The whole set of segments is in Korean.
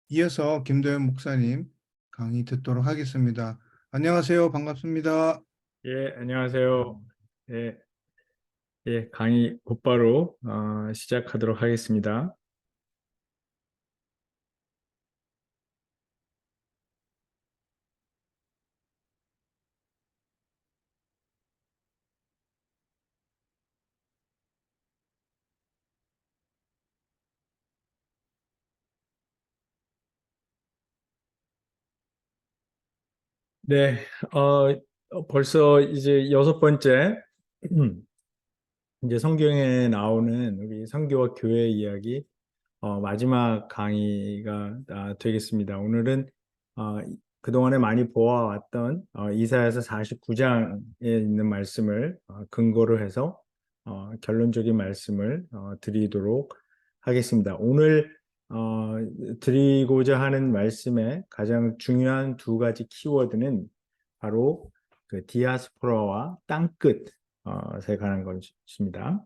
이어서 김도현 목사님 강의 듣도록 하겠습니다. 안녕하세요. 반갑습니다. 예, 안녕하세요. 예, 강의 곧바로 시작하도록 하겠습니다. 네, 벌써 이제 여섯 번째 이제 성경에 나오는 우리 성교와 교회 이야기 마지막 강의가 되겠습니다. 오늘은 그동안에 많이 보아왔던 이사야서 49장에 있는 말씀을 근거로 해서 결론적인 말씀을 드리도록 하겠습니다. 오늘 어, 드리고자 하는 말씀의 가장 중요한 두 가지 키워드는 바로 그 디아스포라와 땅끝에 관한 것입니다.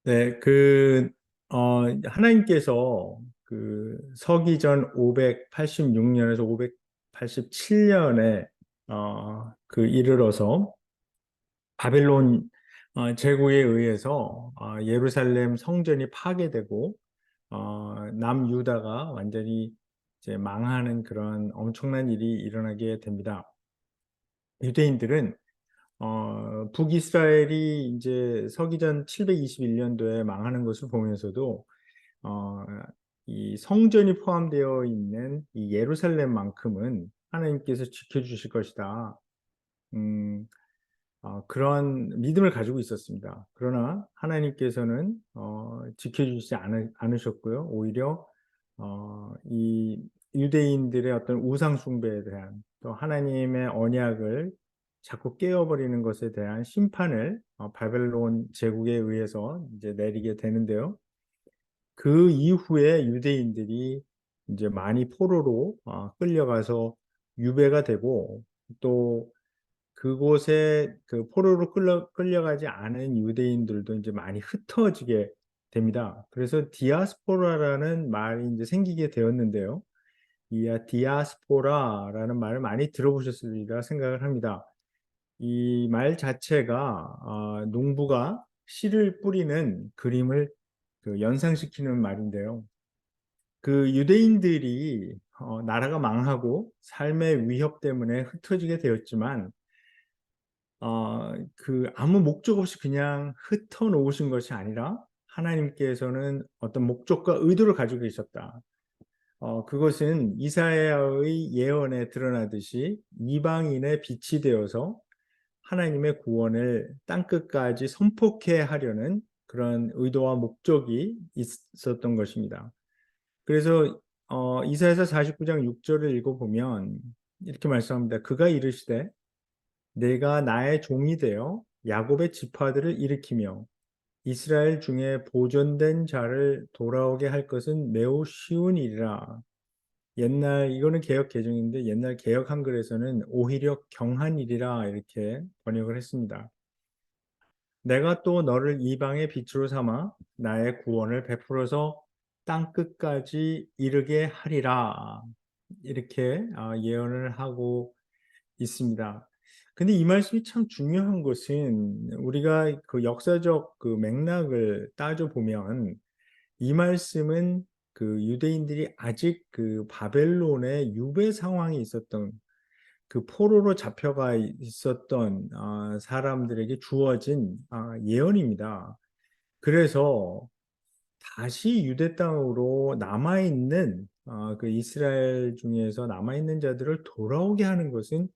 네, 하나님께서 그 서기전 586년에서 587년에 이르러서 바벨론 제국에 의해서 예루살렘 성전이 파괴되고 남유다가 완전히 이제 망하는 그런 엄청난 일이 일어나게 됩니다. 유대인들은 북이스라엘이 이제 서기전 721년도에 망하는 것을 보면서도 어, 이 성전이 포함되어 있는 이 예루살렘만큼은 하나님께서 지켜주실 것이다. 음, 그런 믿음을 가지고 있었습니다. 그러나 하나님께서는 지켜주시지 않으셨고요. 오히려 이 유대인들의 어떤 우상 숭배에 대한 또 하나님의 언약을 자꾸 깨어버리는 것에 대한 심판을 바벨론 제국에 의해서 이제 내리게 되는데요. 그 이후에 유대인들이 이제 많이 포로로 끌려가서 유배가 되고 또 그곳에 그 포로로 끌려가지 않은 유대인들도 이제 많이 흩어지게 됩니다. 그래서 디아스포라라는 말이 이제 생기게 되었는데요. 이 디아스포라라는 말을 많이 들어보셨으리라 생각을 합니다. 이 말 자체가 농부가 씨를 뿌리는 그림을 연상시키는 말인데요. 그 유대인들이 나라가 망하고 삶의 위협 때문에 흩어지게 되었지만 아무 목적 없이 그냥 흩어 놓으신 것이 아니라 하나님께서는 어떤 목적과 의도를 가지고 계셨다. 그것은 이사야의 예언에 드러나듯이 이방인의 빛이 되어서 하나님의 구원을 땅끝까지 선포케 하려는 그런 의도와 목적이 있었던 것입니다. 그래서 이사야서 49장 6절을 읽어보면 이렇게 말씀합니다. 그가 이르시되 내가 나의 종이 되어 야곱의 지파들을 일으키며 이스라엘 중에 보존된 자를 돌아오게 할 것은 매우 쉬운 일이라. 이거는 개역 개정인데 옛날 개역 한글에서는 오히려 경한 일이라 이렇게 번역을 했습니다. 내가 또 너를 이방의 빛으로 삼아 나의 구원을 베풀어서 땅 끝까지 이르게 하리라. 이렇게 예언을 하고 있습니다. 근데 이 말씀이 참 중요한 것은 우리가 그 역사적 그 맥락을 따져 보면 이 말씀은 그 유대인들이 아직 그 바벨론의 유배 상황이 있었던 그 포로로 잡혀가 있었던 사람들에게 주어진 예언입니다. 그래서 다시 유대 땅으로 남아있는 그 이스라엘 중에서 남아있는 자들을 돌아오게 하는 것은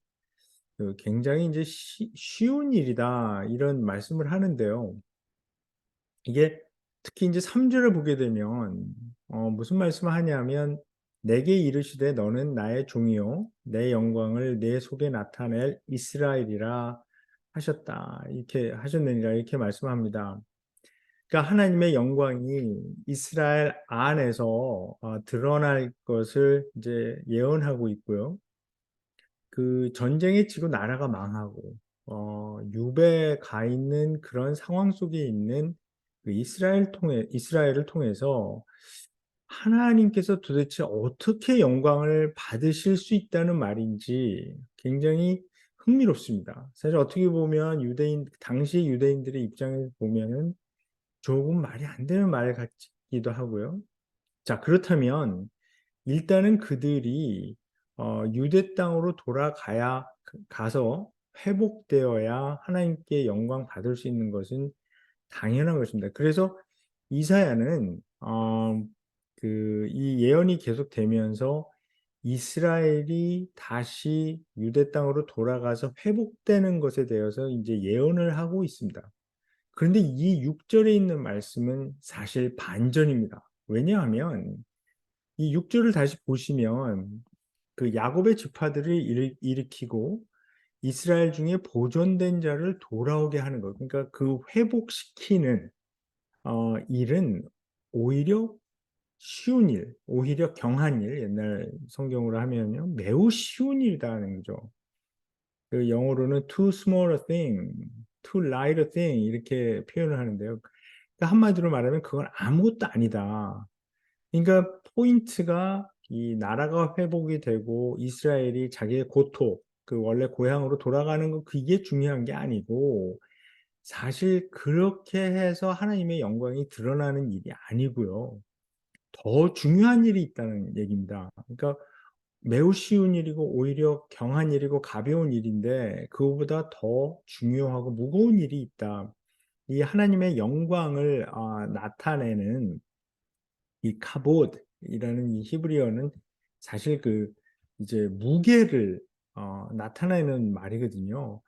굉장히 이제 쉬운 일이다 이런 말씀을 하는데요. 이게 특히 이제 3절을 보게 되면 무슨 말씀을 하냐면 내게 이르시되 너는 나의 종이요 내 영광을 내 속에 나타낼 이스라엘이라 하셨다 이렇게 하셨느니라 이렇게 말씀합니다. 그러니까 하나님의 영광이 이스라엘 안에서 드러날 것을 이제 예언하고 있고요. 그 전쟁에 지고 나라가 망하고 유배에 가 있는 그런 상황 속에 있는 그 이스라엘을 통해서 하나님께서 도대체 어떻게 영광을 받으실 수 있다는 말인지 굉장히 흥미롭습니다. 사실 어떻게 보면 당시 유대인들의 입장에서 보면은 조금 말이 안 되는 말 같기도 하고요. 자, 그렇다면 일단은 그들이 유대 땅으로 가서 회복되어야 하나님께 영광 받을 수 있는 것은 당연한 것입니다. 그래서 이사야는 이 예언이 계속되면서 이스라엘이 다시 유대 땅으로 돌아가서 회복되는 것에 대해서 이제 예언을 하고 있습니다. 그런데 이 6절에 있는 말씀은 사실 반전입니다. 왜냐하면 이 6절을 다시 보시면 그 야곱의 지파들을 일으키고 이스라엘 중에 보존된 자를 돌아오게 하는 것. 그러니까 그 회복시키는 일은 오히려 쉬운 일, 오히려 경한 일, 옛날 성경으로 하면요, 매우 쉬운 일이라는 거죠. 그 영어로는 too small a thing, too light a thing 이렇게 표현을 하는데요. 그러니까 한마디로 말하면 그건 아무것도 아니다. 그러니까 포인트가 이 나라가 회복이 되고 이스라엘이 자기의 고토, 그 원래 고향으로 돌아가는 거 그게 중요한 게 아니고 사실 그렇게 해서 하나님의 영광이 드러나는 일이 아니고요. 더 중요한 일이 있다는 얘기입니다. 그러니까 매우 쉬운 일이고 오히려 경한 일이고 가벼운 일인데 그거보다 더 중요하고 무거운 일이 있다. 이 하나님의 영광을 나타내는 이 카봇이라는 이 히브리어는 사실 그 이제 무게를 나타내는 말이거든요.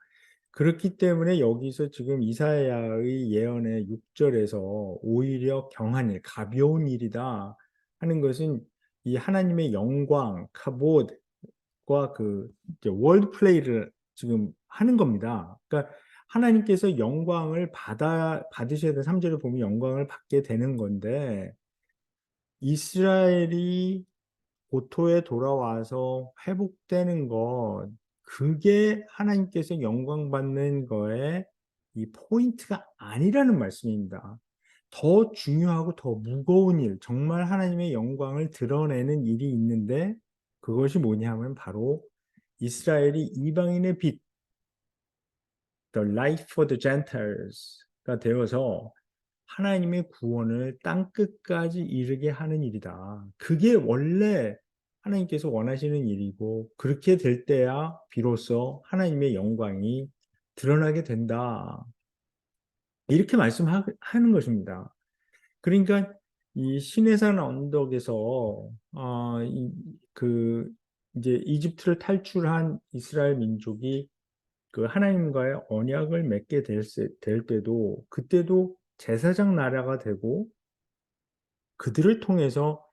그렇기 때문에 여기서 지금 이사야의 예언의 6절에서 오히려 경한 일, 가벼운 일이다 하는 것은 이 하나님의 영광, 카봇과 그 월드 플레이를 지금 하는 겁니다. 그러니까 하나님께서 영광을 받으셔야 돼. 3절을 보면 영광을 받게 되는 건데 이스라엘이 고토에 돌아와서 회복되는 것, 그게 하나님께서 영광 받는 거에 이 포인트가 아니라는 말씀입니다. 더 중요하고 더 무거운 일, 정말 하나님의 영광을 드러내는 일이 있는데 그것이 뭐냐면 바로 이스라엘이 이방인의 빛, the light for the Gentiles가 되어서 하나님의 구원을 땅 끝까지 이르게 하는 일이다. 그게 원래 하나님께서 원하시는 일이고 그렇게 될 때야 비로소 하나님의 영광이 드러나게 된다. 이렇게 말씀하는 것입니다. 그러니까 이 시내산 언덕에서 그 이제 이집트를 탈출한 이스라엘 민족이 그 하나님과의 언약을 맺게 될 때도 그때도 제사장 나라가 되고 그들을 통해서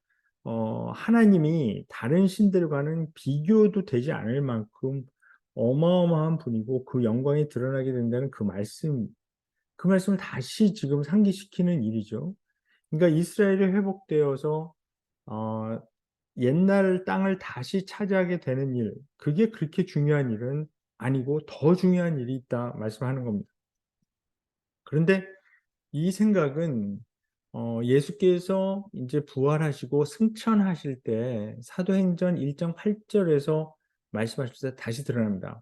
하나님이 다른 신들과는 비교도 되지 않을 만큼 어마어마한 분이고 그 영광이 드러나게 된다는 그 말씀을 다시 지금 상기시키는 일이죠. 그러니까 이스라엘이 회복되어서 어, 옛날 땅을 다시 차지하게 되는 일, 그게 그렇게 중요한 일은 아니고 더 중요한 일이 있다 말씀하는 겁니다. 그런데 이 생각은 예수께서 이제 부활하시고 승천하실 때 사도행전 1장 8절에서 말씀하실 때 다시 드러납니다.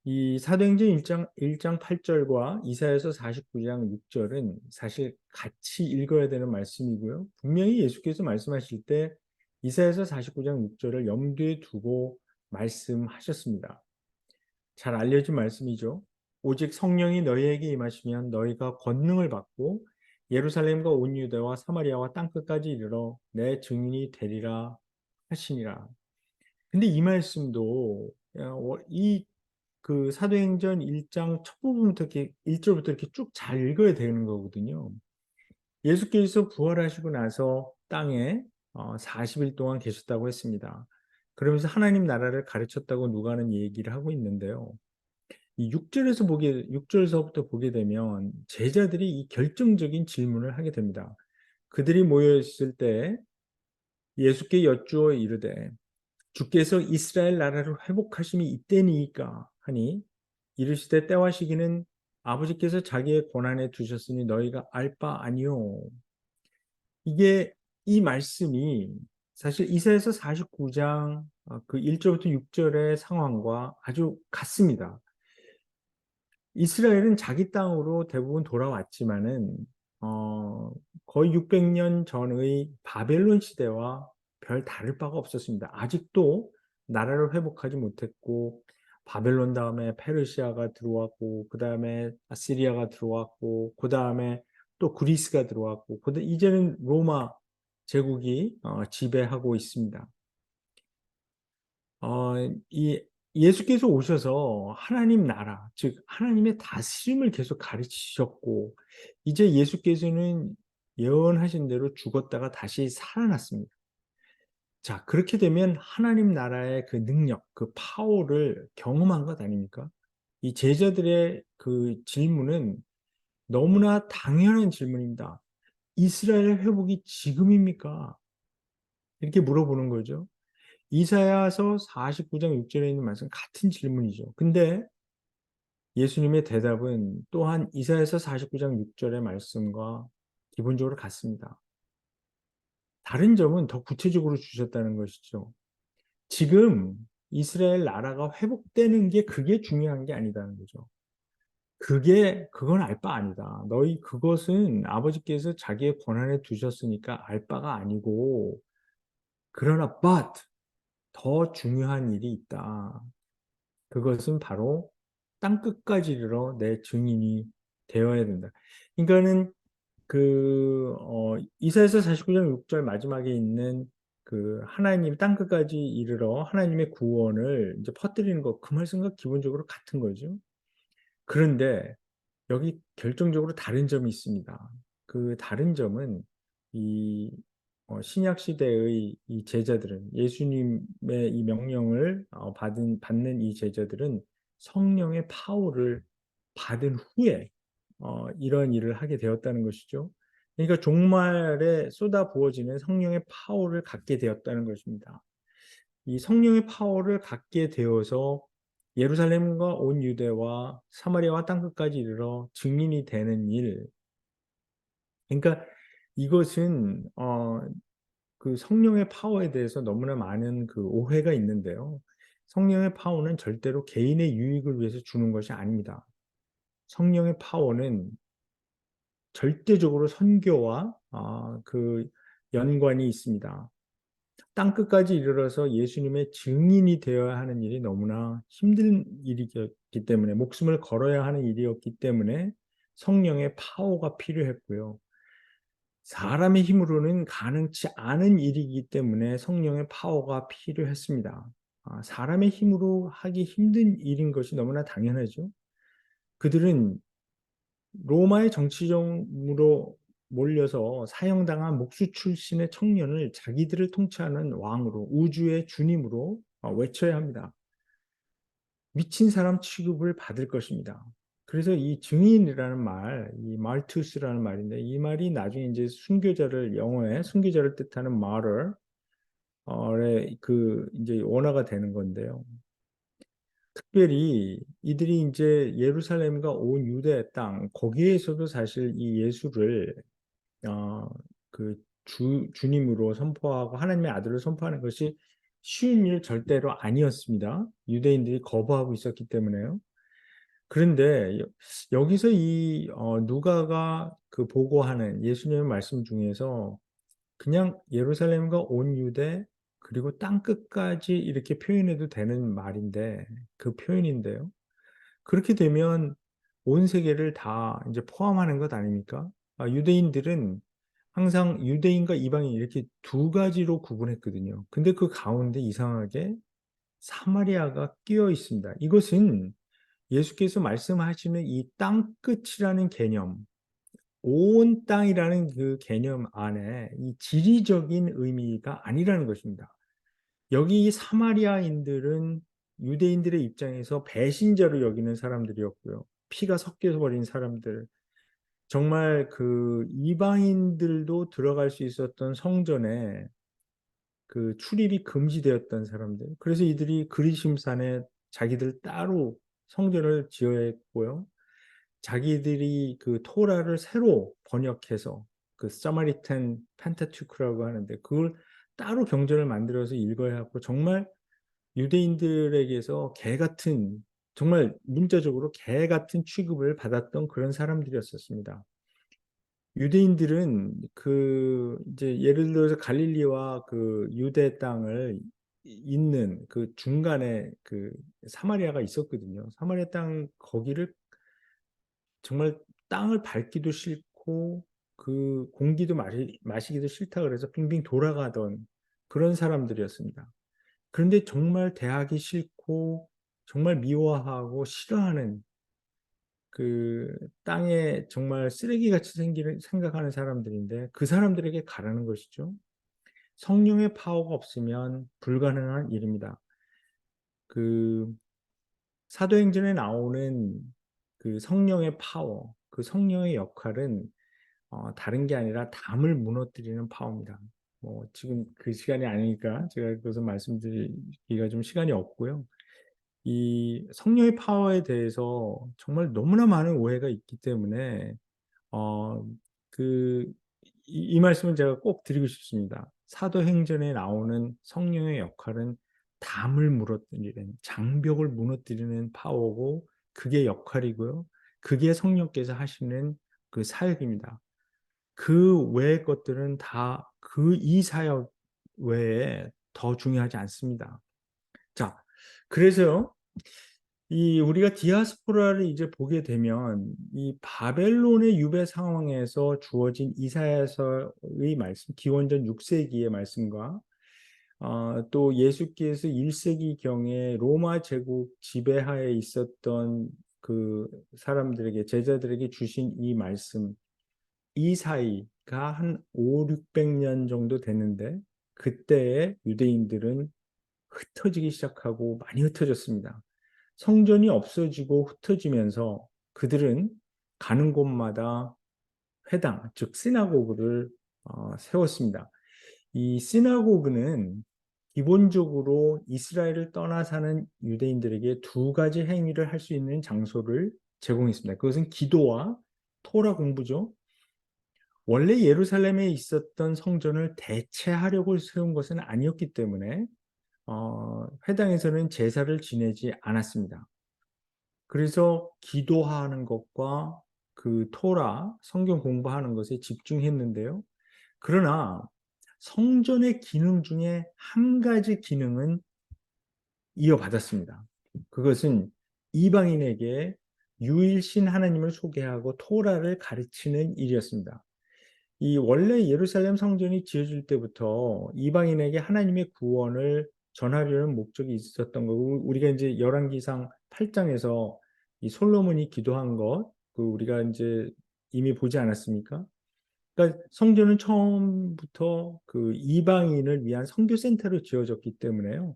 이 사도행전 1장 8절과 이사야서 49장 6절은 사실 같이 읽어야 되는 말씀이고요. 분명히 예수께서 말씀하실 때 이사야서 49장 6절을 염두에 두고 말씀하셨습니다. 잘 알려진 말씀이죠. 오직 성령이 너희에게 임하시면 너희가 권능을 받고 예루살렘과 온 유대와 사마리아와 땅끝까지 이르러 내 증인이 되리라 하시니라. 근데 이 말씀도 이 그 사도행전 1장 첫 부분부터 이렇게 1절부터 이렇게 쭉 잘 읽어야 되는 거거든요. 예수께서 부활하시고 나서 땅에 40일 동안 계셨다고 했습니다. 그러면서 하나님 나라를 가르쳤다고 누가는 얘기를 하고 있는데요. 이 6절에서부터 보게 되면 제자들이 이 결정적인 질문을 하게 됩니다. 그들이 모여 있을 때 예수께 여쭈어 이르되 주께서 이스라엘 나라를 회복하심이 이때니까 하니 이르시되 때와 시기는 아버지께서 자기의 권한에 두셨으니 너희가 알 바 아니요. 이게 이 말씀이 사실 이사야서 49장 그 1절부터 6절의 상황과 아주 같습니다. 이스라엘은 자기 땅으로 대부분 돌아왔지만은 어, 거의 600년 전의 바벨론 시대와 별 다를 바가 없었습니다. 아직도 나라를 회복하지 못했고 바벨론 다음에 페르시아가 들어왔고 그 다음에 아시리아가 들어왔고 그 다음에 또 그리스가 들어왔고 이제는 로마 제국이 지배하고 있습니다. 어, 이 예수께서 오셔서 하나님 나라, 즉 하나님의 다스림을 계속 가르치셨고 이제 예수께서는 예언하신 대로 죽었다가 다시 살아났습니다. 자, 그렇게 되면 하나님 나라의 그 능력, 그 파워를 경험한 것 아닙니까? 이 제자들의 그 질문은 너무나 당연한 질문입니다. 이스라엘 회복이 지금입니까? 이렇게 물어보는 거죠. 이사야서 49장 6절에 있는 말씀 같은 질문이죠. 근데 예수님의 대답은 또한 이사야서 49장 6절의 말씀과 기본적으로 같습니다. 다른 점은 더 구체적으로 주셨다는 것이죠. 지금 이스라엘 나라가 회복되는 게 그게 중요한 게 아니다는 거죠. 그건 알 바 아니다. 너희 그것은 아버지께서 자기의 권한에 두셨으니까 알 바가 아니고, 그러나 더 중요한 일이 있다. 그것은 바로 땅 끝까지 이르러 내 증인이 되어야 된다. 그러니까는 이사야서 49장 6절 마지막에 있는 그 하나님 땅 끝까지 이르러 하나님의 구원을 이제 퍼뜨리는 것, 그 말씀과 기본적으로 같은 거죠. 그런데 여기 결정적으로 다른 점이 있습니다. 그 다른 점은 이 신약 시대의 이 제자들은 예수님의 이 명령을 받는 이 제자들은 성령의 파워를 받은 후에 이런 일을 하게 되었다는 것이죠. 그러니까 종말에 쏟아 부어지는 성령의 파워를 갖게 되었다는 것입니다. 이 성령의 파워를 갖게 되어서 예루살렘과 온 유대와 사마리아와 땅끝까지 이르러 증인이 되는 일. 그러니까 이것은 그 성령의 파워에 대해서 너무나 많은 그 오해가 있는데요. 성령의 파워는 절대로 개인의 유익을 위해서 주는 것이 아닙니다. 성령의 파워는 절대적으로 선교와 그 연관이 있습니다. 땅 끝까지 이르러서 예수님의 증인이 되어야 하는 일이 너무나 힘든 일이었기 때문에, 목숨을 걸어야 하는 일이었기 때문에 성령의 파워가 필요했고요. 사람의 힘으로는 가능치 않은 일이기 때문에 성령의 파워가 필요했습니다. 사람의 힘으로 하기 힘든 일인 것이 너무나 당연하죠. 그들은 로마의 정치적으로 몰려서 사형당한 목수 출신의 청년을 자기들을 통치하는 왕으로, 우주의 주님으로 외쳐야 합니다. 미친 사람 취급을 받을 것입니다. 그래서 이 증인이라는 말, 이 말투스라는 말인데, 이 말이 나중에 이제 순교자를, 영어에 순교자를 뜻하는 martyr의 그 이제 원어가 되는 건데요. 특별히 이들이 이제 예루살렘과 온 유대 땅, 거기에서도 사실 이 예수를 그 주님으로 선포하고 하나님의 아들을 선포하는 것이 쉬운 일 절대로 아니었습니다. 유대인들이 거부하고 있었기 때문에요. 그런데 여기서 이 누가가 그 보고하는 예수님의 말씀 중에서 그냥 예루살렘과 온 유대 그리고 땅 끝까지 이렇게 표현해도 되는 말인데, 그 표현인데요. 그렇게 되면 온 세계를 다 이제 포함하는 것 아닙니까? 유대인들은 항상 유대인과 이방인 이렇게 두 가지로 구분했거든요. 근데 그 가운데 이상하게 사마리아가 끼어 있습니다. 이것은 예수께서 말씀하시는 이 땅 끝이라는 개념, 온 땅이라는 그 개념 안에 이 지리적인 의미가 아니라는 것입니다. 여기 이 사마리아인들은 유대인들의 입장에서 배신자로 여기는 사람들이었고요. 피가 섞여서 버린 사람들, 정말 그 이방인들도 들어갈 수 있었던 성전에 그 출입이 금지되었던 사람들. 그래서 이들이 그리심산에 자기들 따로 성전을 지어야 했고요. 자기들이 그 토라를 새로 번역해서 그 사마리탄 펜타투크라고 하는데 그걸 따로 경전을 만들어서 읽어야 하고 정말 유대인들에게서 개 같은 정말 문자적으로 개 같은 취급을 받았던 그런 사람들이었었습니다. 유대인들은 그 이제 예를 들어서 갈릴리와 그 유대 땅을 잇는 그 중간에 그 사마리아가 있었거든요. 사마리아 땅 거기를 정말 땅을 밟기도 싫고 그 공기도 마시기도 싫다 그래서 빙빙 돌아가던 그런 사람들이었습니다. 그런데 정말 대하기 싫고 정말 미워하고 싫어하는 그 땅에 정말 쓰레기같이 생각하는 사람들인데 그 사람들에게 가라는 것이죠. 성령의 파워가 없으면 불가능한 일입니다. 그 사도행전에 나오는 그 성령의 파워, 그 성령의 역할은 다른 게 아니라 담을 무너뜨리는 파워입니다. 뭐 지금 그 시간이 아니니까 제가 그것을 말씀드리기가 좀 시간이 없고요. 이 성령의 파워에 대해서 정말 너무나 많은 오해가 있기 때문에 어, 그, 이 말씀은 제가 꼭 드리고 싶습니다. 사도행전에 나오는 성령의 역할은 담을 무너뜨리는, 장벽을 무너뜨리는 파워고, 그게 역할이고요. 그게 성령께서 하시는 그 사역입니다. 그 외의 것들은 다 그 이 사역 외에 더 중요하지 않습니다. 자, 그래서요. 이 우리가 디아스포라를 이제 보게 되면 이 바벨론의 유배 상황에서 주어진 이사야서의 말씀, 기원전 6세기의 말씀과 또 예수께서 1세기 경에 로마 제국 지배하에 있었던 그 사람들에게 제자들에게 주신 이 말씀, 이 사이가 한 5, 600년 정도 되는데 그때의 유대인들은 흩어지기 시작하고 많이 흩어졌습니다. 성전이 없어지고 흩어지면서 그들은 가는 곳마다 회당, 즉 시나고그를 세웠습니다. 이 시나고그는 기본적으로 이스라엘을 떠나 사는 유대인들에게 두 가지 행위를 할 수 있는 장소를 제공했습니다. 그것은 기도와 토라 공부죠. 원래 예루살렘에 있었던 성전을 대체하려고 세운 것은 아니었기 때문에 회당에서는 제사를 지내지 않았습니다. 그래서 기도하는 것과 그 토라, 성경 공부하는 것에 집중했는데요. 그러나 성전의 기능 중에 한 가지 기능은 이어받았습니다. 그것은 이방인에게 유일신 하나님을 소개하고 토라를 가르치는 일이었습니다. 이 원래 예루살렘 성전이 지어질 때부터 이방인에게 하나님의 구원을 전하려는 목적이 있었던 거고 우리가 이제 열왕기상 8장에서 이 솔로몬이 기도한 것, 그 우리가 이제 이미 보지 않았습니까? 그러니까 성전은 처음부터 그 이방인을 위한 선교 센터로 지어졌기 때문에요.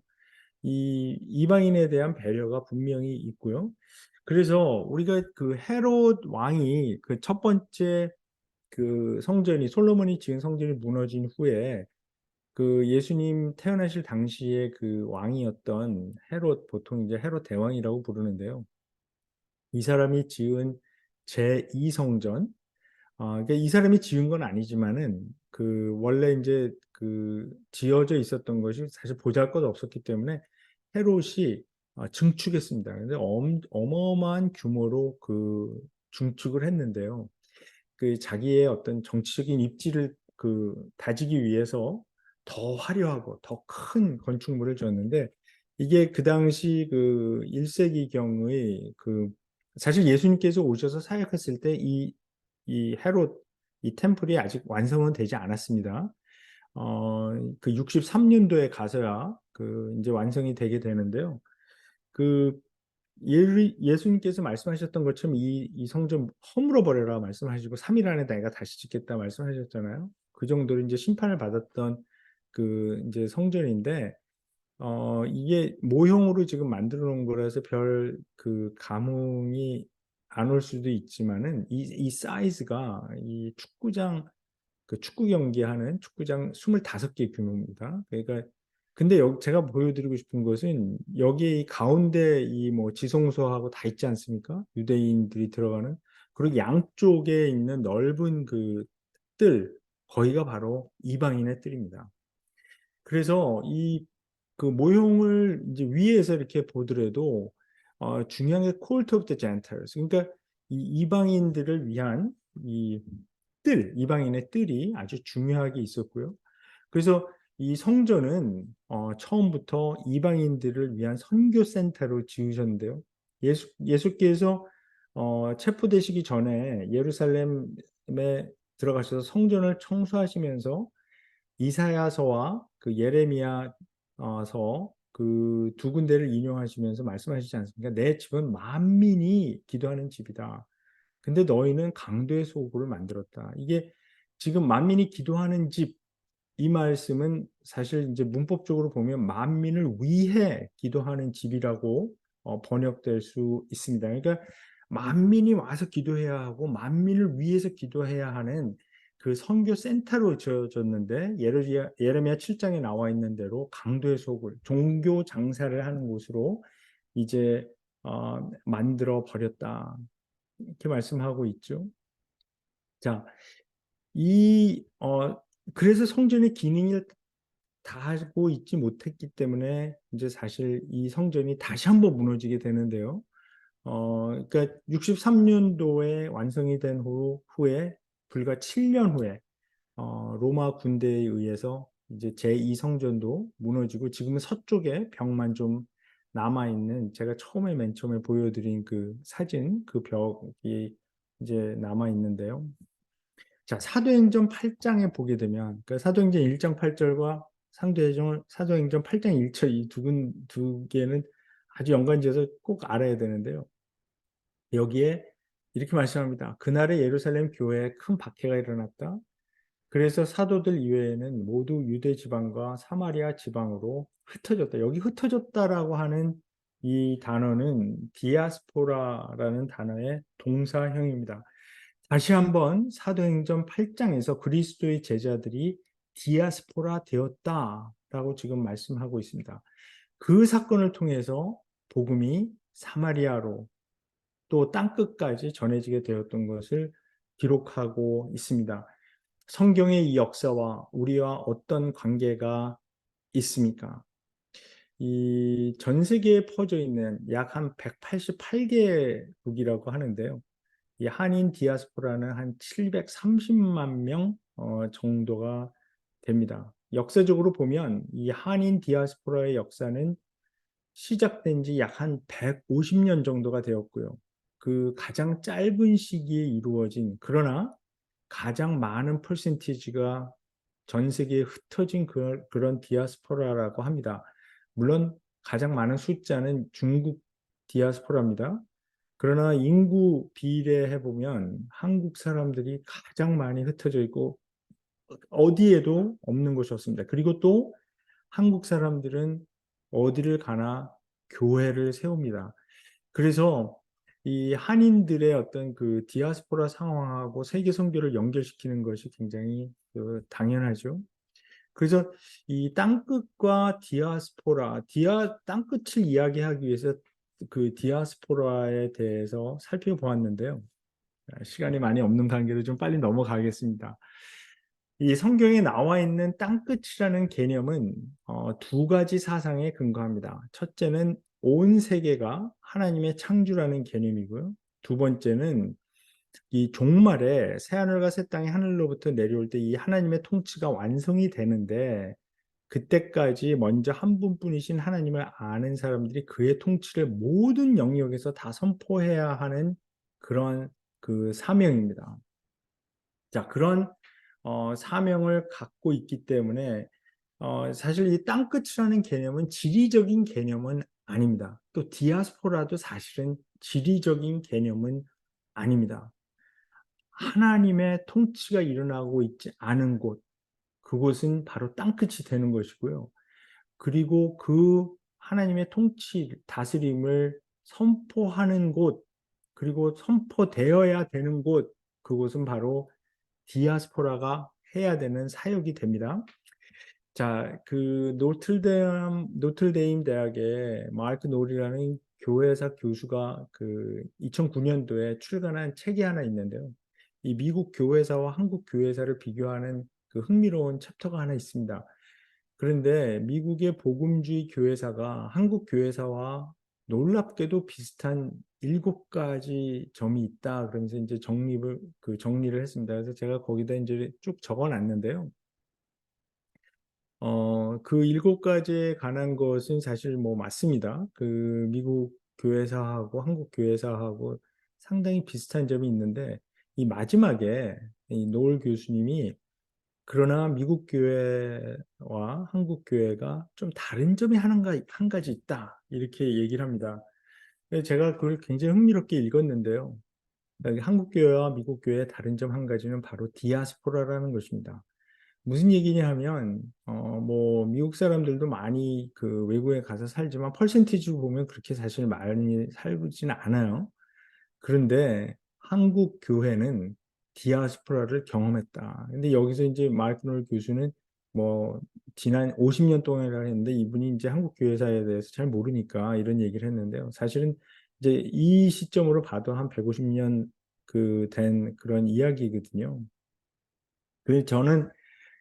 이 이방인에 대한 배려가 분명히 있고요. 그래서 우리가 그 헤롯 왕이 그 첫 번째 그 성전이 솔로몬이 지은 성전이 무너진 후에 그 예수님 태어나실 당시에 그 왕이었던 헤롯 보통 이제 헤롯 대왕이라고 부르는데요. 이 사람이 지은 제2성전 그러니까 이 사람이 지은 건 아니지만은 그 원래 이제 그 지어져 있었던 것이 사실 보잘것없었기 때문에 헤롯이 증축했습니다. 근데 어마어마한 규모로 그 증축을 했는데요. 그 자기의 어떤 정치적인 입지를 그 다지기 위해서 더 화려하고 더 큰 건축물을 지었는데 이게 그 당시 그 1세기경의 그 사실 예수님께서 오셔서 사역했을 때 이 헤롯 이 템플이 아직 완성은 되지 않았습니다. 그 63년도에 가서야 그 이제 완성이 되게 되는데요. 그 예수님께서 말씀하셨던 것처럼 이 성전 허물어 버려라 말씀하시고 3일 안에 내가 다시 짓겠다 말씀하셨잖아요. 그 정도로 이제 심판을 받았던 그 이제 성전인데 이게 모형으로 지금 만들어 놓은 거라서 별 그 감흥이 안 올 수도 있지만은 이 사이즈가 이 축구장 그 축구 경기하는 축구장 25개 규모입니다. 그러니까 근데 제가 보여드리고 싶은 것은 여기 가운데 이 뭐 지성소하고 다 있지 않습니까? 유대인들이 들어가는 그리고 양쪽에 있는 넓은 그 뜰, 거기가 바로 이방인의 뜰입니다. 그래서 이 그 모형을 이제 위에서 이렇게 보더라도 중요한 게 Court of the Gentiles. 그러니까 이 이방인들을 위한 이 이방인의 뜰이 아주 중요하게 있었고요. 그래서 이 성전은 처음부터 이방인들을 위한 선교 센터로 지으셨는데요. 예수께서 체포되시기 전에 예루살렘에 들어가셔서 성전을 청소하시면서 이사야서와 그 예레미야서 그 두 군데를 인용하시면서 말씀하시지 않습니까? 내 집은 만민이 기도하는 집이다. 근데 너희는 강도의 소굴을 만들었다. 이게 지금 만민이 기도하는 집, 이 말씀은 사실 이제 문법적으로 보면 만민을 위해 기도하는 집이라고 번역될 수 있습니다. 그러니까 만민이 와서 기도해야 하고 만민을 위해서 기도해야 하는 그 선교 센터로 지어졌는데 예레미야 7장에 나와 있는 대로 강도의 소굴, 종교 장사를 하는 곳으로 이제 만들어 버렸다. 이렇게 말씀하고 있죠. 자, 그래서 성전의 기능을 다 하고 있지 못했기 때문에 이제 사실 이 성전이 다시 한번 무너지게 되는데요. 그러니까 63년도에 완성이 된 후에 불과 7년 후에 로마 군대에 의해서 이제 제2성전도 무너지고 지금은 서쪽에 벽만 좀 남아 있는 제가 맨 처음에 보여드린 그 사진 그 벽이 이제 남아 있는데요. 자, 사도행전 8장에 보게 되면, 그 사도행전 1장 8절과 사도행전 8장 1절 이 두 개는 아주 연관지어서 꼭 알아야 되는데요. 여기에 이렇게 말씀합니다. 그날에 예루살렘 교회에 큰 박해가 일어났다. 그래서 사도들 이외에는 모두 유대 지방과 사마리아 지방으로 흩어졌다. 여기 흩어졌다라고 하는 이 단어는 디아스포라라는 단어의 동사형입니다. 다시 한번 사도행전 8장에서 그리스도의 제자들이 디아스포라 되었다라고 지금 말씀하고 있습니다. 그 사건을 통해서 복음이 사마리아로 또 땅끝까지 전해지게 되었던 것을 기록하고 있습니다. 성경의 이 역사와 우리와 어떤 관계가 있습니까? 이 전 세계에 퍼져 있는 약 한 188개국이라고 하는데요. 이 한인 디아스포라는 한 730만 명 정도가 됩니다. 역사적으로 보면 이 한인 디아스포라의 역사는 시작된 지 약 한 150년 정도가 되었고요. 그 가장 짧은 시기에 이루어진 그러나 가장 많은 퍼센티지가 전 세계에 흩어진 그런 디아스포라라고 합니다. 물론 가장 많은 숫자는 중국 디아스포라입니다. 그러나 인구 비례해 보면 한국 사람들이 가장 많이 흩어져 있고 어디에도 없는 곳이 없습니다. 그리고 또 한국 사람들은 어디를 가나 교회를 세웁니다. 그래서 이 한인들의 어떤 그 디아스포라 상황하고 세계 선교를 연결시키는 것이 굉장히 당연하죠. 그래서 이 땅끝과 땅끝을 이야기하기 위해서 그 디아스포라에 대해서 살펴보았는데요. 시간이 많이 없는 관계로 좀 빨리 넘어가겠습니다. 이 성경에 나와 있는 땅끝이라는 개념은 두 가지 사상에 근거합니다. 첫째는 온 세계가 하나님의 창조라는 개념이고요. 두 번째는 이 종말에 새하늘과 새 땅이 하늘로부터 내려올 때 이 하나님의 통치가 완성이 되는데 그때까지 먼저 한 분뿐이신 하나님을 아는 사람들이 그의 통치를 모든 영역에서 다 선포해야 하는 그런 그 사명입니다. 자, 그런 사명을 갖고 있기 때문에 사실 이 땅끝이라는 개념은 지리적인 개념은 아닙니다. 또 디아스포라도 사실은 지리적인 개념은 아닙니다. 하나님의 통치가 일어나고 있지 않은 곳, 그곳은 바로 땅끝이 되는 것이고요. 그리고 그 하나님의 통치, 다스림을 선포하는 곳, 그리고 선포되어야 되는 곳, 그곳은 바로 디아스포라가 해야 되는 사역이 됩니다. 자, 그 노틀데임 대학의 마크 놀이라는 교회사 교수가 그 2009년도에 출간한 책이 하나 있는데요. 이 미국 교회사와 한국 교회사를 비교하는 그 흥미로운 챕터가 하나 있습니다. 그런데 미국의 복음주의 교회사가 한국 교회사와 놀랍게도 비슷한 7가지 점이 있다. 그러면서 이제 정리를 했습니다. 그래서 제가 거기다 이제 쭉 적어 놨는데요. 그 7가지에 관한 것은 사실 뭐 맞습니다. 그 미국 교회사하고 한국 교회사하고 상당히 비슷한 점이 있는데 이 마지막에 이 노을 교수님이 그러나 미국 교회와 한국 교회가 좀 다른 점이 한 가지 있다. 이렇게 얘기를 합니다. 그래서 제가 그걸 굉장히 흥미롭게 읽었는데요. 한국 교회와 미국 교회의 다른 점 한 가지는 바로 디아스포라라는 것입니다. 무슨 얘기냐 하면, 뭐, 미국 사람들도 많이 그 외국에 가서 살지만, 퍼센티지로 보면 그렇게 사실 많이 살지는 않아요. 그런데 한국 교회는 디아스포라를 경험했다. 근데 여기서 이제 마이크 놀 교수는 뭐 지난 50년 동안이라 했는데 이분이 이제 한국 교회사에 대해서 잘 모르니까 이런 얘기를 했는데요. 사실은 이제 이 시점으로 봐도 한 150년 그 된 그런 이야기거든요. 그래서 저는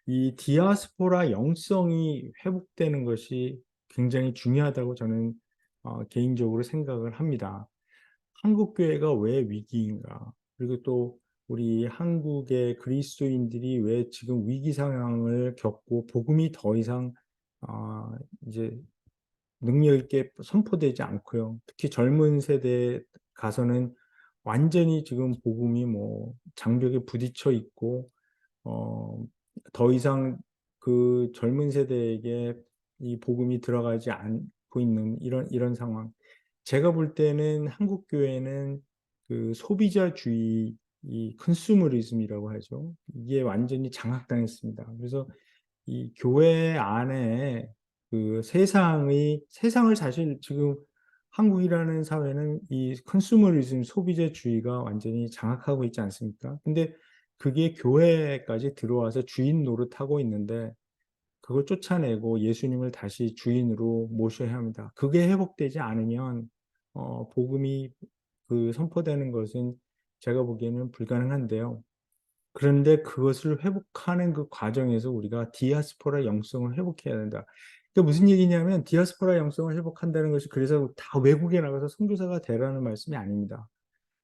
이 디아스포라 영성이 회복되는 것이 굉장히 중요하다고 저는 개인적으로 생각을 합니다. 한국 교회가 왜 위기인가? 그리고 또 우리 한국의 그리스도인들이 왜 지금 위기 상황을 겪고 복음이 더 이상 아, 이제 능력 있게 선포되지 않고요. 특히 젊은 세대에 가서는 완전히 지금 복음이 뭐 장벽에 부딪혀 있고 어, 더 이상 그 젊은 세대에게 이 복음이 들어가지 않고 있는 이런 상황. 제가 볼 때는 한국 교회는 그 소비자주의 이 컨슈머리즘이라고 하죠. 이게 완전히 장악당했습니다. 그래서 이 교회 안에 그 세상을 사실 지금 한국이라는 사회는 이 컨슈머리즘 소비자주의가 완전히 장악하고 있지 않습니까? 근데 그게 교회까지 들어와서 주인 노릇하고 있는데 그걸 쫓아내고 예수님을 다시 주인으로 모셔야 합니다. 그게 회복되지 않으면 복음이 그 선포되는 것은 제가 보기에는 불가능한데요. 그런데 그것을 회복하는 그 과정에서 우리가 디아스포라 영성을 회복해야 된다. 그러니까 무슨 얘기냐면 디아스포라 영성을 회복한다는 것이 그래서 다 외국에 나가서 선교사가 되라는 말씀이 아닙니다.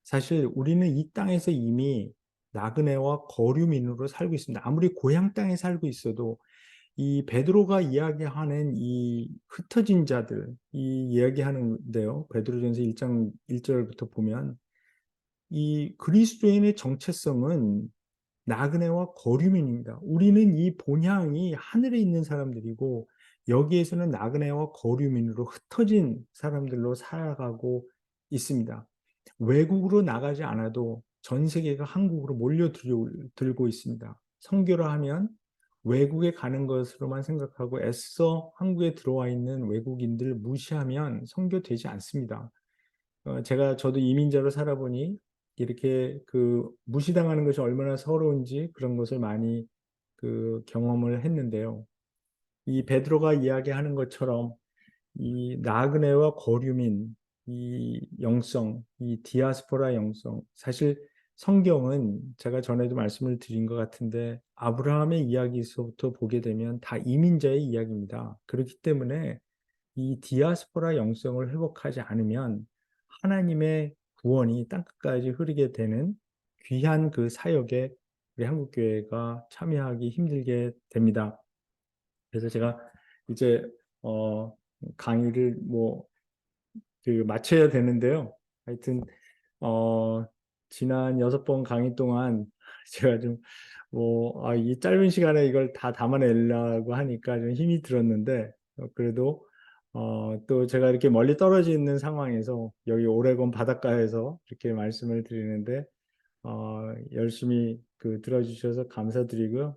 사실 우리는 이 땅에서 이미 나그네와 거류민으로 살고 있습니다. 아무리 고향 땅에 살고 있어도 이 베드로가 이야기하는 이 흩어진 자들, 이 이야기하는데요. 베드로전서 1장 1절부터 보면 이 그리스도인의 정체성은 나그네와 거류민입니다. 우리는 이 본향이 하늘에 있는 사람들이고 여기에서는 나그네와 거류민으로 흩어진 사람들로 살아가고 있습니다. 외국으로 나가지 않아도 전 세계가 한국으로 몰려들고 있습니다. 선교라 하면 외국에 가는 것으로만 생각하고 애써 한국에 들어와 있는 외국인들 무시하면 선교되지 않습니다. 저도 이민자로 살아보니 이렇게 그 무시당하는 것이 얼마나 서러운지 그런 것을 많이 그 경험을 했는데요. 이 베드로가 이야기하는 것처럼 이 나그네와 거류민, 이 영성, 이 디아스포라 영성, 사실 성경은 제가 전에도 말씀을 드린 것 같은데 아브라함의 이야기에서부터 보게 되면 다 이민자의 이야기입니다. 그렇기 때문에 이 디아스포라 영성을 회복하지 않으면 하나님의 구원이 땅끝까지 흐르게 되는 귀한 그 사역에 우리 한국교회가 참여하기 힘들게 됩니다. 그래서 제가 이제 강의를 뭐 그 마쳐야 되는데요. 하여튼 어, 지난 6번 강의 동안 제가 좀 이 짧은 시간에 이걸 다 담아내려고 하니까 좀 힘이 들었는데 그래도 또 제가 이렇게 멀리 떨어져 있는 상황에서 여기 오레곤 바닷가에서 이렇게 말씀을 드리는데 열심히 그 들어주셔서 감사드리고요.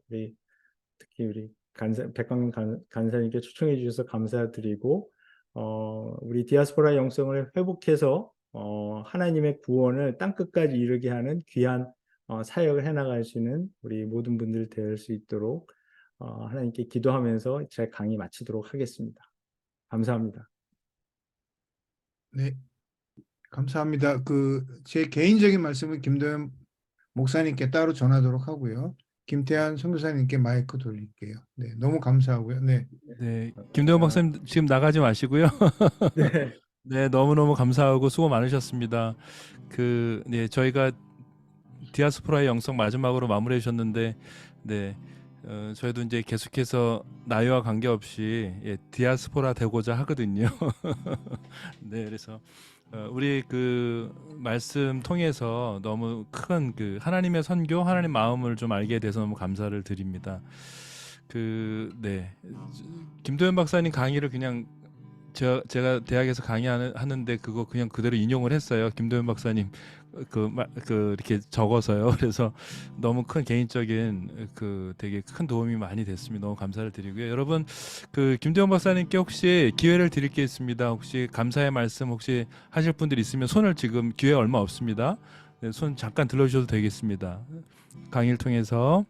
특히 우리 백광 간사님께 초청해 주셔서 감사드리고 우리 디아스포라 영성을 회복해서 하나님의 구원을 땅끝까지 이르게 하는 귀한 사역을 해나가시는 우리 모든 분들 될 수 있도록 하나님께 기도하면서 제 강의 마치도록 하겠습니다. 감사합니다. 네, 감사합니다. 그 제 개인적인 말씀은 김도현 목사님께 따로 전하도록 하고요. 김태한 선교사님께 마이크 돌릴게요. 네, 너무 감사하고요. 네, 네, 김대원 박사님 지금 나가지 마시고요. 네. 네, 너무너무 감사하고 수고 많으셨습니다. 네, 저희가 디아스포라의 영성 마지막으로 마무리해 주셨는데, 네, 저희도 이제 계속해서 나이와 관계없이 디아스포라 되고자 하거든요. 네, 그래서 우리 말씀 통해서 너무 큰 하나님의 선교, 하나님 마음을 좀 알게 돼서 너무 감사를 드립니다. 네, 김도현 박사님 강의를 그냥 제가 대학에서 강의하는데 그거 그냥 그대로 인용을 했어요. 김도현 박사님 이렇게 적어서요. 그래서 너무 큰 개인적인 되게 큰 도움이 많이 됐습니다. 너무 감사를 드리고요. 여러분 김도현 박사님께 혹시 기회를 드릴 게 있습니다. 혹시 감사의 말씀 혹시 하실 분들 있으면 손을 지금 기회 얼마 없습니다. 네, 손 잠깐 들어주셔도 되겠습니다. 강의를 통해서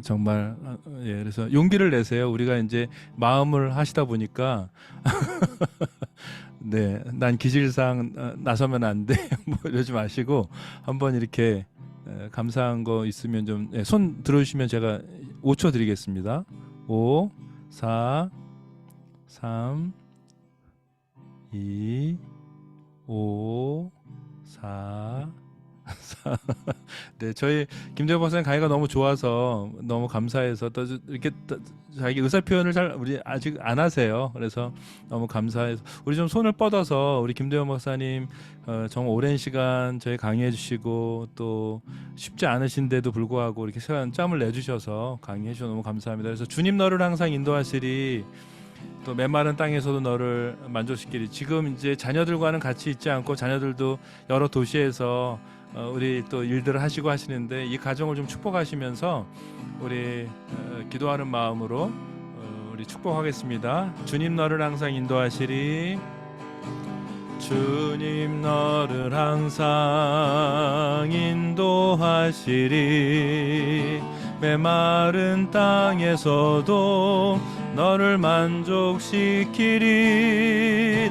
정말 그래서 용기를 내세요. 우리가 이제 마음을 하시다 보니까 네, 난 기질상 나서면 안 돼. 뭐 이러지 마시고 한번 이렇게 감사한 거 있으면 좀 손 들어주시면 제가 5초 드리겠습니다. 5, 4, 3, 2, 5, 4, 네, 저희 김대호 박사님 강의가 너무 좋아서 너무 감사해서 또 이렇게 자기 의사 표현을 우리 아직 안 하세요. 그래서 너무 감사해서 우리 좀 손을 뻗어서 우리 김대호 박사님 정말 오랜 시간 저희 강의해 주시고 또 쉽지 않으신데도 불구하고 이렇게 시간 짬을 내주셔서 강의해 주셔서 너무 감사합니다. 그래서 주님 너를 항상 인도하시리. 또 메마른 땅에서도 너를 만족시키리. 지금 이제 자녀들과는 같이 있지 않고 자녀들도 여러 도시에서 우리 또 일들을 하시고 하시는데 이 가정을 좀 축복하시면서 우리 기도하는 마음으로 우리 축복하겠습니다. 주님 너를 항상 인도하시리. 주님 너를 항상 인도하시리. 메마른 땅에서도 너를 만족시키리.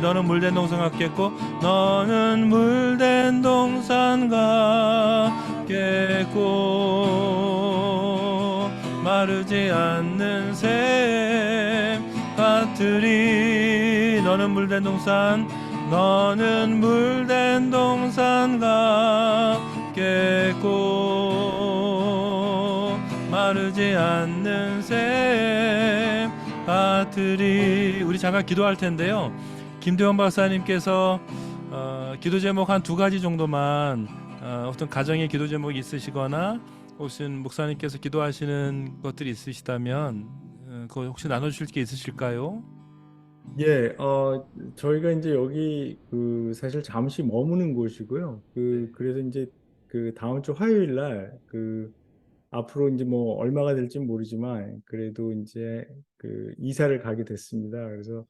너는 물된 동산 같겠고 너는 물된 동산 같겠고 마르지 않는 샘 같으리. 너는 물된 동산 같겠고 마르지 않는 샘 같으리. 우리 잠깐 기도할 텐데요. 김대원 박사님께서 기도 제목 한 2가지 정도만 어떤 가정의 기도 제목이 있으시거나 혹시 목사님께서 기도하시는 것들이 있으시다면 그거 혹시 나눠주실 게 있으실까요? 예, 저희가 이제 여기 사실 잠시 머무는 곳이고요. 그래서 이제 다음 주 화요일 날 앞으로 이제 뭐 얼마가 될지 모르지만 그래도 이제 이사를 가게 됐습니다. 그래서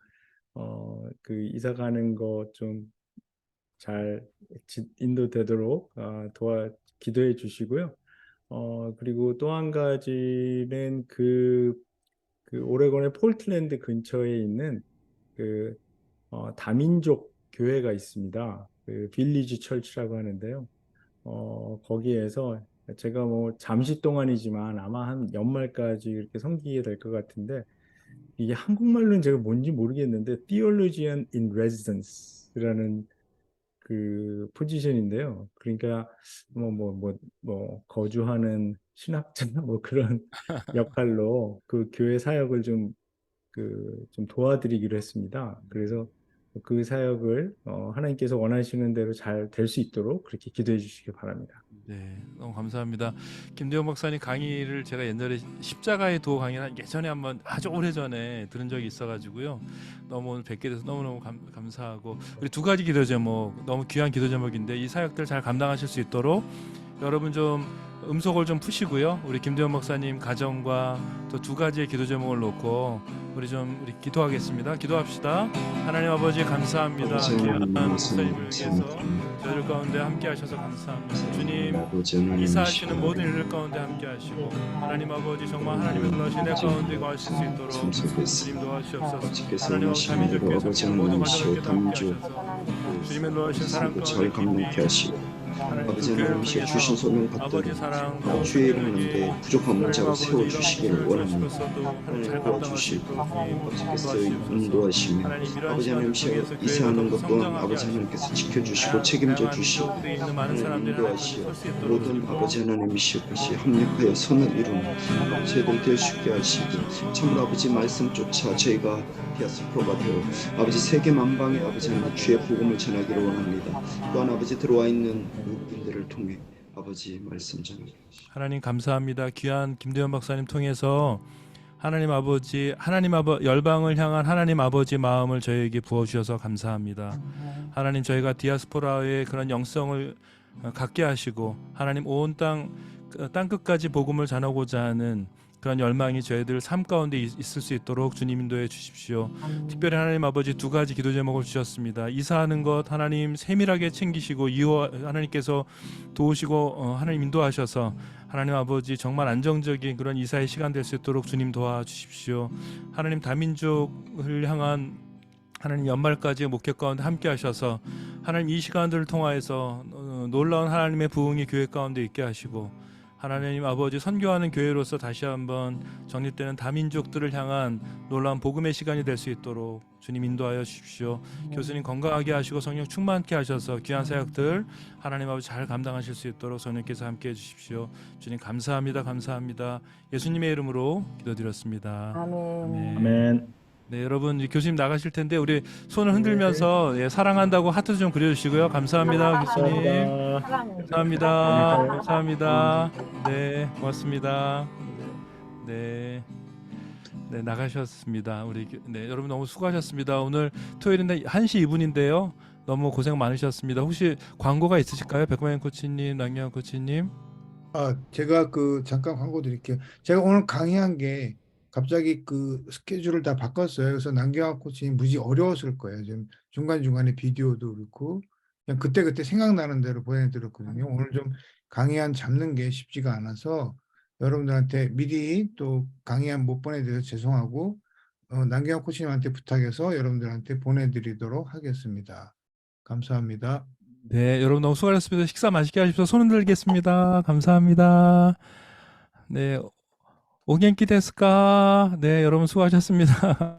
이사 가는 거 좀 잘 인도되도록 기도해 주시고요. 그리고 또 한 가지는 오레곤의 폴틀랜드 근처에 있는 다민족 교회가 있습니다. 빌리지 철치라고 하는데요. 거기에서 제가 뭐 잠시 동안이지만 아마 한 연말까지 이렇게 섬기게 될 것 같은데 이게 한국말로는 제가 뭔지 모르겠는데 Theologian in Residence라는 포지션인데요. 그러니까 거주하는 신학자 뭐 그런 역할로 교회 사역을 좀 도와드리기로 했습니다. 그래서 그 사역을 하나님께서 원하시는 대로 잘 될 수 있도록 그렇게 기도해 주시기 바랍니다. 네, 너무 감사합니다. 김대원 박사님 강의를 제가 옛날에 십자가의 도 강의를 예전에 한번 아주 오래전에 들은 적이 있어가지고요. 너무 오늘 뵙게 돼서 너무너무 감사하고 우리 2가지 기도 제목 너무 귀한 기도 제목인데 이 사역들 잘 감당하실 수 있도록 여러분 좀 음속을 좀 푸시고요. 우리 김대원 박사님 가정과 또 2가지의 기도 제목을 놓고 우리 기도하겠습니다. 기도합시다. 하나님 아버지 감사합니다. 귀한 목사님을 위해서 저희들 가운데 함께 하셔서 감사합니다. 주님 이사하시는 모든 일들 가운데 함께 하시고 하나님 아버지 정말 하나님의 놀라신 내 가운데 거하실 수 있도록 주님 도와주시옵소서. 하나님 아버지 자민들께서 모든 가정들께 함께 하셔서 주님의 놀라신 사랑 가운데 깊이 아버지 하나님이시여 주신 소명 받들어 아버지 사랑 주의 이름 가운데 부족함을 자고 세워주시기를 원합니다. 하나님 잘 도와주시고 감당하실 아버지께서 수 인도하시며 하나님 이러한 아버지 시간 하나님이시여 통해서 이사하는 것 또한 성장하게 아버지 하나님께서 지켜주시고 책임져 주시고 있는 많은 하나님 사람들이 인도하시어 설수 있도록 모든 아버지 하나님이시여 같이 협력하여 선을 이루는 저희들 될 수 있게 하시고 참으로 아버지 말씀 쫓아 저희가 디아스포라가 되어 아버지 세계 만방에 아버지 하나님 주의 복음을 전하기를 원합니다. 또한 아버지 들어와 있는 외국인들을 통해 아버지 말씀 전하게 하시고 하나님 감사합니다. 귀한 김대현 박사님 통해서 하나님 아버지 열방을 향한 하나님 아버지 마음을 저희에게 부어 주셔서 감사합니다. 하나님 저희가 디아스포라의 그런 영성을 갖게 하시고 하나님 온 땅 끝까지 복음을 전하고자 하는 그런 열망이 저희들 삶 가운데 있을 수 있도록 주님 인도해 주십시오. 특별히 하나님 아버지 두 가지 기도 제목을 주셨습니다. 이사하는 것 하나님 세밀하게 챙기시고 하나님께서 도우시고 하나님 인도하셔서 하나님 아버지 정말 안정적인 그런 이사의 시간 될 수 있도록 주님 도와주십시오. 하나님 다민족을 향한 하나님 연말까지 목회 가운데 함께 하셔서 하나님 이 시간들을 통하여서 놀라운 하나님의 부흥이 교회 가운데 있게 하시고 하나님 아버지 선교하는 교회로서 다시 한번 정립되는 다민족들을 향한 놀라운 복음의 시간이 될 수 있도록 주님 인도하여 주십시오. 교수님 건강하게 하시고 성령 충만케 하셔서 귀한 사역들 하나님 아버지 잘 감당하실 수 있도록 성령께서 함께해 주십시오. 주님 감사합니다. 감사합니다. 예수님의 이름으로 기도드렸습니다. 아멘. 아멘. 네, 여러분 교수님 나가실 텐데 우리 손을 흔들면서 예, 사랑한다고 하트 좀 그려주시고요. 감사합니다, 교수님. 감사합니다. 감사합니다. 네, 고맙습니다. 네, 네 나가셨습니다. 네, 여러분 너무 수고하셨습니다. 오늘 토요일인데 1시 2분인데요. 너무 고생 많으셨습니다. 혹시 광고가 있으실까요, 백만영 코치님, 남경환 코치님? 제가 잠깐 광고 드릴게요. 제가 오늘 강의한 게 갑자기 스케줄을 다 바꿨어요. 그래서 남경환 코치님 무지 어려웠을 거예요. 지금 중간중간에 비디오도 그렇고 그냥 그때그때 생각나는 대로 보내드렸거든요. 오늘 좀 강의안 잡는 게 쉽지가 않아서 여러분들한테 미리 또 강의안 못 보내드려서 죄송하고 남경환 코치님한테 부탁해서 여러분들한테 보내드리도록 하겠습니다. 감사합니다. 네, 여러분 너무 수고하셨습니다. 식사 맛있게 하십시오. 손 흔들겠습니다. 감사합니다. 네, 오겐키 데스까? 네, 여러분 수고하셨습니다.